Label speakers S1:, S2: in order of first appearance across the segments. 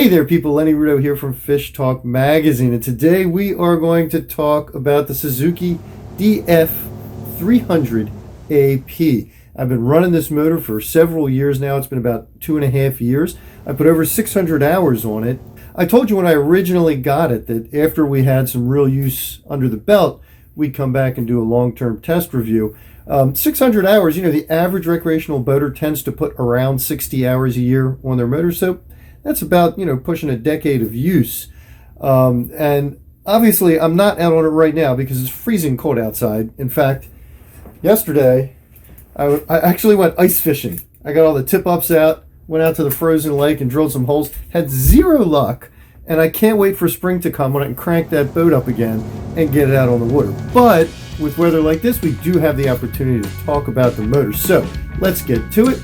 S1: Hey there people, Lenny Rudo here from FishTalk magazine, and today we are going to talk about the Suzuki DF300AP. I've been running this motor for several years now. It's been about 2.5 years. I put over 600 hours on it. I told you when I originally got it that after we had some real use under the belt, we'd come back and do a long-term test review. 600 hours, the average recreational boater tends to put around 60 hours a year on their motor, so that's about, pushing a decade of use. And obviously, I'm not out on it right now because it's freezing cold outside. In fact, yesterday, I actually went ice fishing. I got all the tip-ups out, went out to the frozen lake and drilled some holes. Had zero luck, and I can't wait for spring to come when I can crank that boat up again and get it out on the water. But with weather like this, we do have the opportunity to talk about the motor. So let's get to it.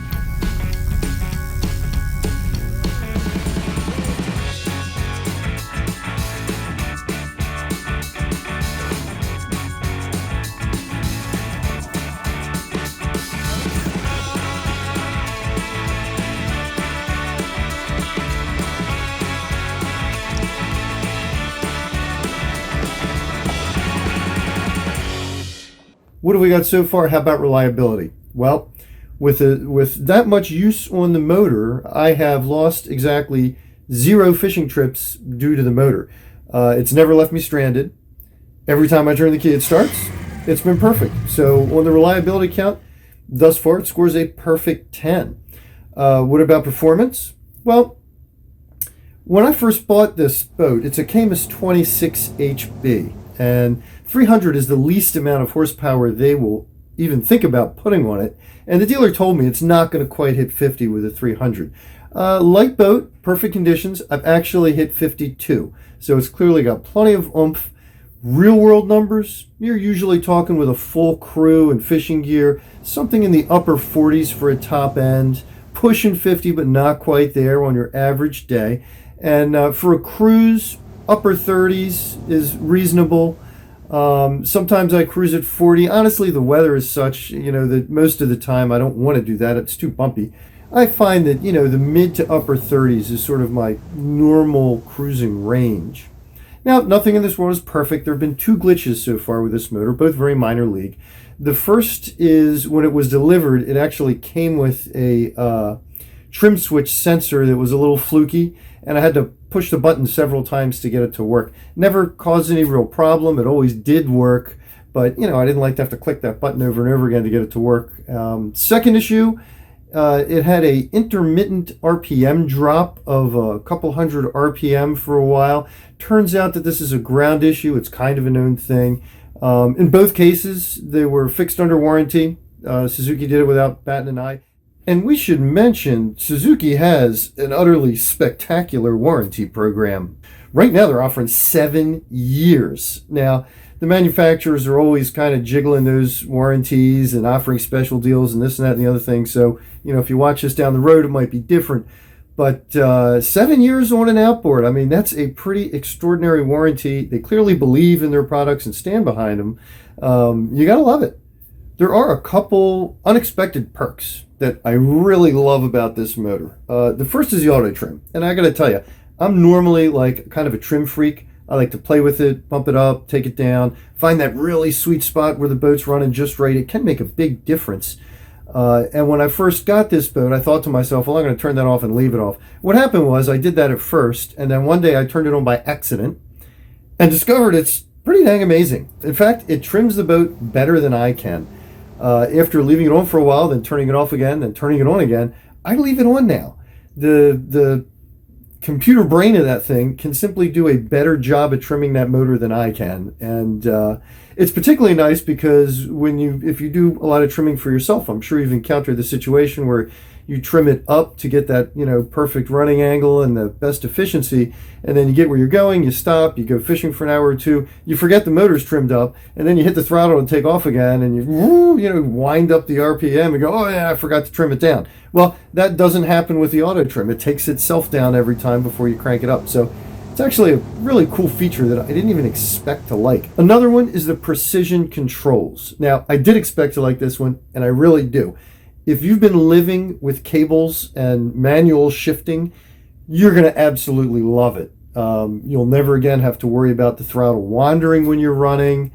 S1: What have we got so far? How about reliability? Well, with that much use on the motor, I have lost exactly 0 fishing trips due to the motor. It's never left me stranded. Every time I turn the key, it starts. It's been perfect. So on the reliability count, thus far, it scores a perfect 10. What about performance? Well, when I first bought this boat, it's a Caymas 26HB. And 300 is the least amount of horsepower they will even think about putting on it. And the dealer told me it's not going to quite hit 50 with a 300. Light boat, perfect conditions. I've actually hit 52. So it's clearly got plenty of oomph. Real world numbers, you're usually talking with a full crew and fishing gear, something in the upper 40s for a top end, pushing 50 but not quite there on your average day. And for a cruise, upper 30s is reasonable. Sometimes I cruise at 40. Honestly, the weather is such, that most of the time I don't want to do that. It's too bumpy. I find that, the mid to upper 30s is sort of my normal cruising range. Now, nothing in this world is perfect. There have been 2 glitches so far with this motor, both very minor league. The first is when it was delivered, it actually came with a trim switch sensor that was a little fluky, and I had to push the button several times to get it to work. Never caused any real problem. It always did work, but I didn't like to have to click that button over and over again to get it to work. Second issue, it had a intermittent RPM drop of a couple hundred RPM for a while. Turns out that this is a ground issue. It's kind of a known thing. In both cases, they were fixed under warranty. Suzuki did it without batting an eye. And we should mention, Suzuki has an utterly spectacular warranty program. Right now, they're offering 7 years. Now, the manufacturers are always kind of jiggling those warranties and offering special deals and this and that and the other thing. So, if you watch this down the road, it might be different. But 7 years on an Outboard, that's a pretty extraordinary warranty. They clearly believe in their products and stand behind them. You got to love it. There are a couple unexpected perks that I really love about this motor. The first is the auto trim. And I got to tell you, I'm normally like kind of a trim freak. I like to play with it, bump it up, take it down, find that really sweet spot where the boat's running just right. It can make a big difference. And when I first got this boat, I thought to myself, well, I'm going to turn that off and leave it off. What happened was I did that at first, and then one day I turned it on by accident and discovered it's pretty dang amazing. In fact, it trims the boat better than I can. After leaving it on for a while, then turning it off again, then turning it on again, I leave it on now. The computer brain of that thing can simply do a better job at trimming that motor than I can. And it's particularly nice because if you do a lot of trimming for yourself, I'm sure you've encountered the situation where you trim it up to get that, perfect running angle and the best efficiency. And then you get where you're going, you stop, you go fishing for an hour or two, you forget the motor's trimmed up, and then you hit the throttle and take off again, and you wind up the RPM and go, oh yeah, I forgot to trim it down. Well, that doesn't happen with the auto trim. It takes itself down every time before you crank it up. So it's actually a really cool feature that I didn't even expect to like. Another one is the precision controls. Now, I did expect to like this one, and I really do. If you've been living with cables and manual shifting, you're going to absolutely love it. You'll never again have to worry about the throttle wandering when you're running.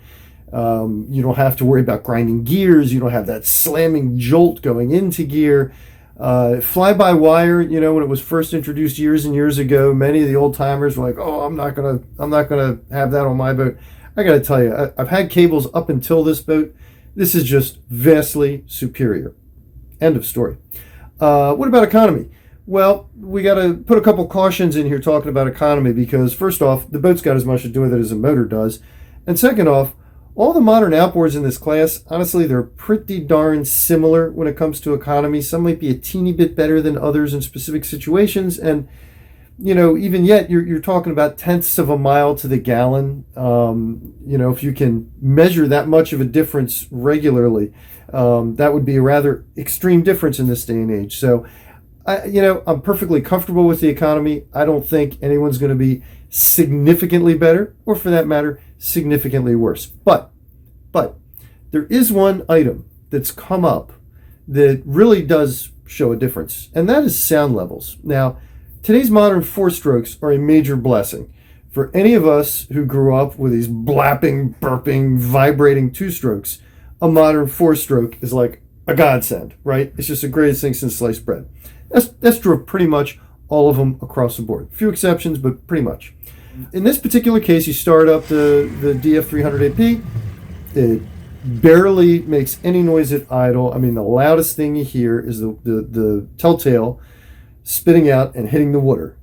S1: You don't have to worry about grinding gears. You don't have that slamming jolt going into gear. Fly-by-wire, you know, when it was first introduced years and years ago, many of the old timers were like, "Oh, I'm not gonna have that on my boat." I got to tell you, I've had cables up until this boat. This is just vastly superior. End of story. What about economy? Well, we got to put a couple cautions in here talking about economy, because first off, the boat's got as much to do with it as a motor does, and second off, all the modern outboards in this class, honestly, they're pretty darn similar when it comes to economy. Some might be a teeny bit better than others in specific situations. And, you know, even yet, you're talking about tenths of a mile to the gallon. You know, if you can measure that much of a difference regularly, that would be a rather extreme difference in this day and age. So, I'm perfectly comfortable with the economy. I don't think anyone's going to be significantly better, or for that matter, significantly worse. But there is one item that's come up that really does show a difference, and that is sound levels. Now, today's modern four-strokes are a major blessing. For any of us who grew up with these blapping, burping, vibrating two-strokes, a modern four-stroke is like a godsend, right? It's just the greatest thing since sliced bread. That's true of pretty much all of them across the board. A few exceptions, but pretty much. In this particular case, you start up the DF300AP. It barely makes any noise at idle. I mean, the loudest thing you hear is the telltale spitting out and hitting the water.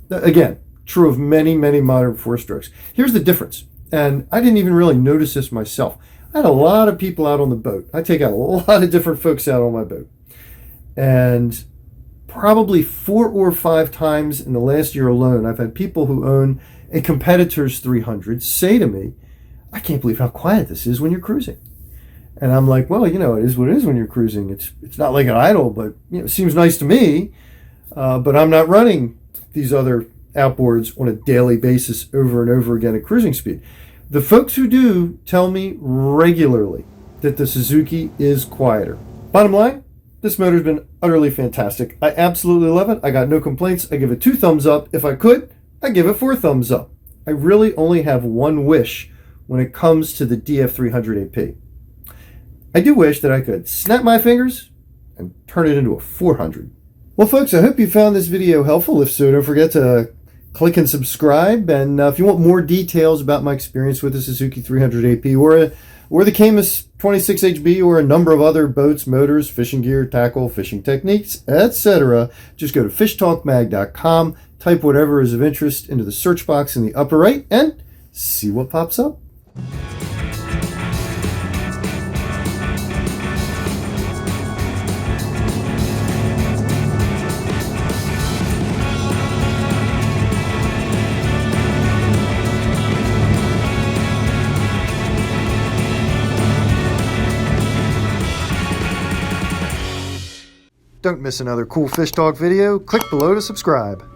S1: Again, true of many, many modern four-strokes. Here's the difference, and I didn't even really notice this myself. I had a lot of people out on the boat. I take out a lot of different folks out on my boat. And probably 4 or 5 times in the last year alone, I've had people who own a competitor's 300 say to me, "I can't believe how quiet this is when you're cruising." And I'm like, well, you know, it is what it is when you're cruising. It's not like an idle, but you know, it seems nice to me. But I'm not running these other outboards on a daily basis over and over again at cruising speed. The folks who do tell me regularly that the Suzuki is quieter. Bottom line, this motor's been utterly fantastic. I absolutely love it. I got no complaints. I give it 2 thumbs up. If I could, I'd give it 4 thumbs up. I really only have one wish when it comes to the DF300AP. I do wish that I could snap my fingers and turn it into a 400. Well, folks, I hope you found this video helpful. If so, don't forget to click and subscribe. And if you want more details about my experience with the Suzuki 300AP or the Caymas 26HB or a number of other boats, motors, fishing gear, tackle, fishing techniques, etc., just go to fishtalkmag.com, type whatever is of interest into the search box in the upper right, and see what pops up. Don't miss another cool FishTalk video. Click below to subscribe.